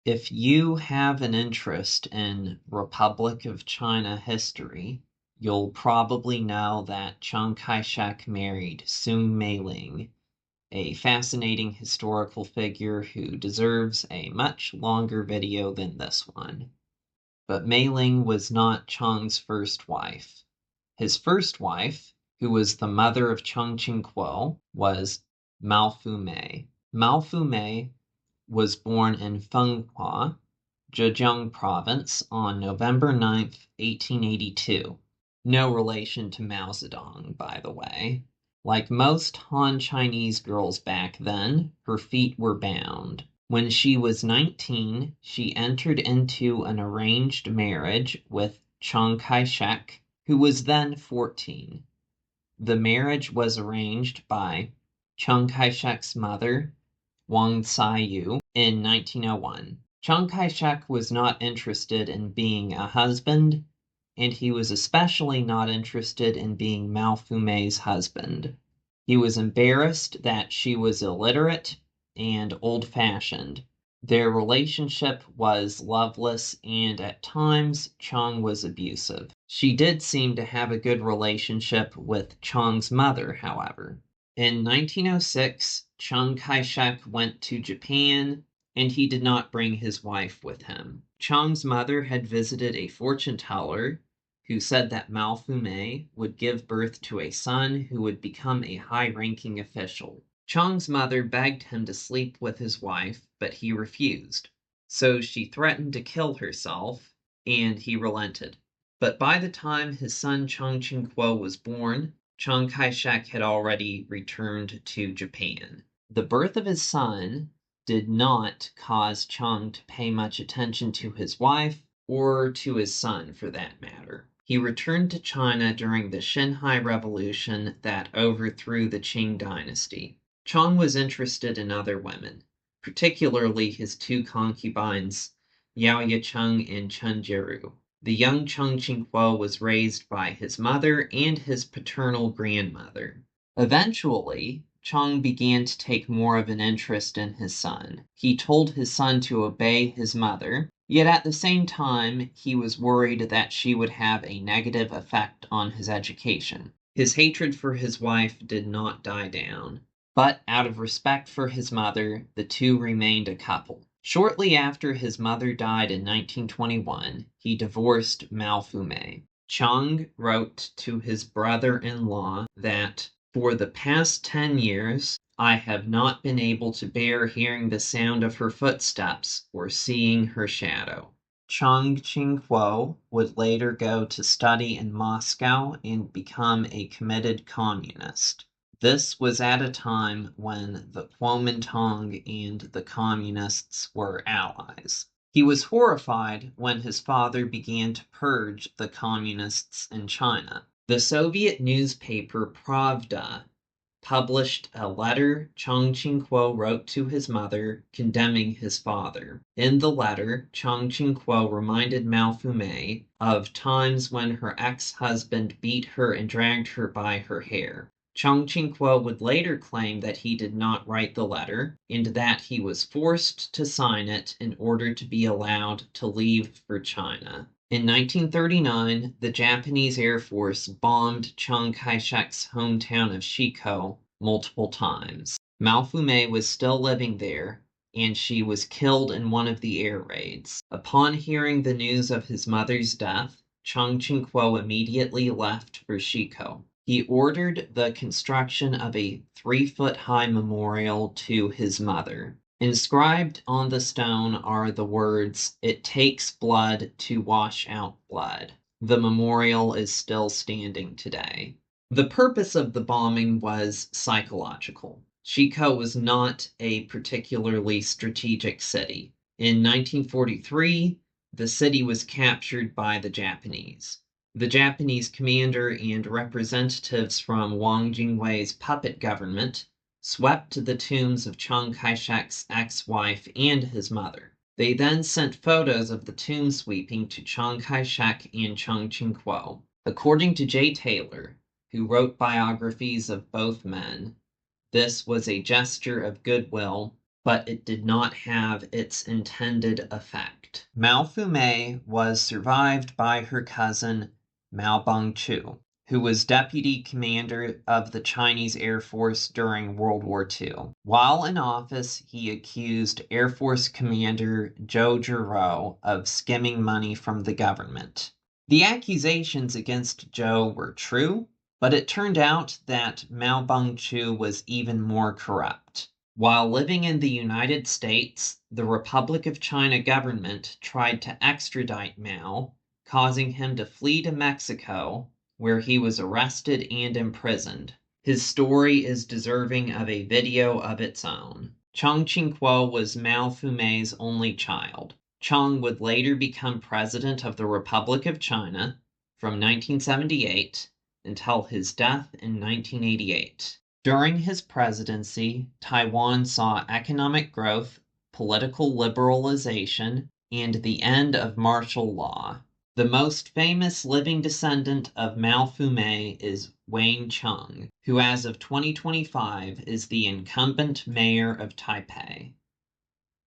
If you have an interest in Republic of China history, you'll probably know that Chiang Kai-shek married Sun Mei-ling, a fascinating historical figure who deserves a much longer video than this one. But Mei-ling was not Chiang's first wife. His first wife, who was the mother of Chiang Ching-kuo, was Mao Fumei. Mao Fumei was born in Fenghua, Zhejiang Province on November 9th, 1882. No relation to Mao Zedong, by the way. Like most Han Chinese girls back then, her feet were bound. When she was 19, she entered into an arranged marriage with Chiang Kai-shek, who was then 14. The marriage was arranged by Chiang Kai-shek's mother, Wang Saiyu, in 1901. Chiang Kai-shek was not interested in being a husband, and he was especially not interested in being Mao Fumei's husband. He was embarrassed that she was illiterate and old-fashioned. Their relationship was loveless, and at times Chiang was abusive. She did seem to have a good relationship with Chiang's mother, however. In 1906, Chiang Kai-shek went to Japan, and he did not bring his wife with him. Chiang's mother had visited a fortune teller who said that Mao Fumei would give birth to a son who would become a high-ranking official. Chiang's mother begged him to sleep with his wife, but he refused. So she threatened to kill herself, and he relented. But by the time his son Chiang Ching-kuo was born, Chiang Kai-shek had already returned to Japan. The birth of his son did not cause Chiang to pay much attention to his wife, or to his son for that matter. He returned to China during the Xinhai Revolution that overthrew the Qing dynasty. Chiang was interested in other women, particularly his two concubines, Yao Yecheng and Chen Jiru. The young Chiang Ching-kuo was raised by his mother and his paternal grandmother. Eventually, Chiang began to take more of an interest in his son. He told his son to obey his mother, yet at the same time, he was worried that she would have a negative effect on his education. His hatred for his wife did not die down, but out of respect for his mother, the two remained a couple. Shortly after his mother died in 1921, he divorced Mao Fumei. Chiang wrote to his brother-in-law that, "For the past 10 years, I have not been able to bear hearing the sound of her footsteps or seeing her shadow." Chiang Ching-kuo would later go to study in Moscow and become a committed communist. This was at a time when the Kuomintang and the communists were allies. He was horrified when his father began to purge the communists in China. The Soviet newspaper Pravda published a letter Chiang Ching-kuo wrote to his mother condemning his father. In the letter, Chiang Ching-kuo reminded Mao Fumei of times when her ex-husband beat her and dragged her by her hair. Chiang Ching-kuo would later claim that he did not write the letter, and that he was forced to sign it in order to be allowed to leave for China. In 1939, the Japanese Air Force bombed Chiang Kai-shek's hometown of Shiko multiple times. Mao Fumei was still living there, and she was killed in one of the air raids. Upon hearing the news of his mother's death, Chiang Ching-kuo immediately left for Shiko. He ordered the construction of a 3-foot-high memorial to his mother. Inscribed on the stone are the words, "It takes blood to wash out blood." The memorial is still standing today. The purpose of the bombing was psychological. Shiko was not a particularly strategic city. In 1943, the city was captured by the Japanese. The Japanese commander and representatives from Wang Jingwei's puppet government swept the tombs of Chiang Kai-shek's ex-wife and his mother. They then sent photos of the tomb sweeping to Chiang Kai-shek and Chiang Ching-kuo. According to J. Taylor, who wrote biographies of both men, this was a gesture of goodwill but it did not have its intended effect. Mao Fumei was survived by her cousin Mao Bangchu, who was deputy commander of the Chinese Air Force during World War II. While in office, he accused Air Force Commander Zhou Zhiro of skimming money from the government. The accusations against Zhou were true, but it turned out that Mao Bangchu was even more corrupt. While living in the United States, the Republic of China government tried to extradite Mao, causing him to flee to Mexico, where he was arrested and imprisoned. His story is deserving of a video of its own. Chiang Ching-kuo was Mao Fumei's only child. Chiang would later become president of the Republic of China from 1978 until his death in 1988. During his presidency, Taiwan saw economic growth, political liberalization, and the end of martial law. The most famous living descendant of Mao Fumei is Wayne Chung, who as of 2025 is the incumbent mayor of Taipei.